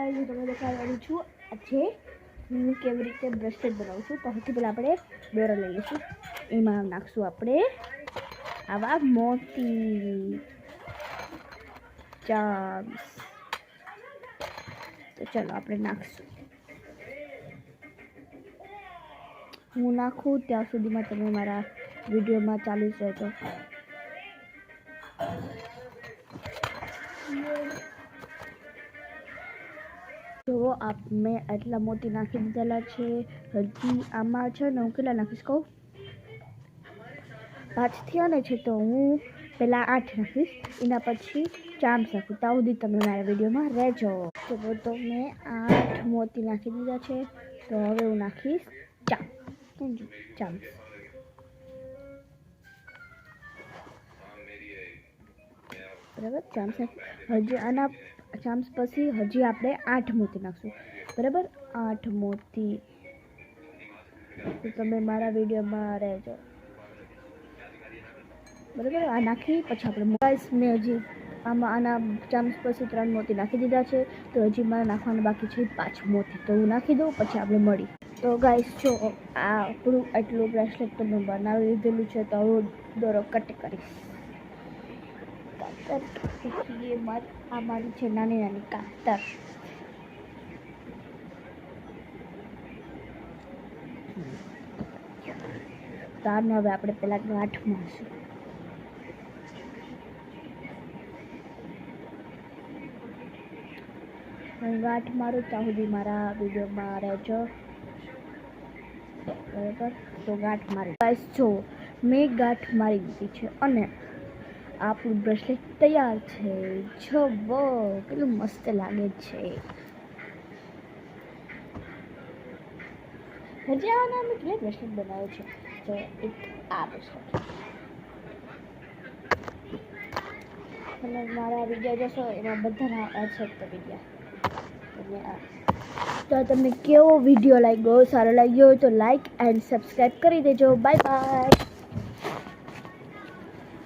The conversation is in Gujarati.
ગાઈસ હું તમને દેખાડવાની છું આજે હું કેવી રીતે બ્રેસલેટ બનાવું છું. તો સૌથી પહેલાં આપણે દોરા લઈ લઈશું. એમાં નાખશું આપણે આવા મોતી ચામ્સ. તો ચાલો આપણે નાખશું. હું નાખું ત્યાં સુધીમાં તમે મારા વિડીયોમાં ચાલુ જ રહેજો. જો મેં આટલા મોતી નાખી દીધેલા છે. હજી આમાં છે ને હું કેટલા નાખીશ કહું? 5 થયા ને છે તો હું પહેલાં 8 નાખીશ, એના પછી ચામ્સ નાખું. ત્યાં સુધી તમે મારા વિડીયોમાં રહેજો. તો મેં 8 મોતી નાખી દીધા છે. તો હવે હું નાખીશ ચામ્સ. બરાબર, ચામ્સ હજી આના ચામ્સ પછી હજી આપણે 8 મોતી નાખશું. બરાબર, 8 મોતી. તો તમે મારા વિડીયોમાં રહેજો. બરાબર, આ નાખી પછી આપણે ગાઈસ મેં હજી આના ચામ્સ પછી 3 મોતી નાખી દીધા છે. તો હજી મારે નાખવાના બાકી છે 5 મોતી. તો હું નાખી દઉં પછી આપણે મળી. તો ગાઈસ જો આપણું આટલું બ્રેસલેટ તો મેં બનાવી લીધેલું છે. તો હું દોરો કટ કરીશ. આ મારી છે નાની નાની કાતર. તો આને હવે આપણે પહેલા ગાંઠ મારશું. હું ગાંઠ મારું ત્યાં સુધી મારા વિડીયોમાં રહેજો. બરાબર, તો ગાંઠ મારી ગાઈસ જો મેં ગાંઠ મારી દીધી છે અને આપણું બ્રેસલેટ તૈયાર છે. જો કેટલું મસ્ત લાગે છે. હજી આના મેં કેટલા બ્રેસલેટ બનાવ્યો છે. તો એક આ બ્રેસલેટ તમે મારા વિડીયો જોશો એમાં બધાના છે તો વિડીયો. તો તમને કેવો વિડીયો લાગ્યો, સારો લાગ્યો હોય તો લાઈક એન્ડ સબસ્ક્રાઈબ કરી દેજો. Bye bye.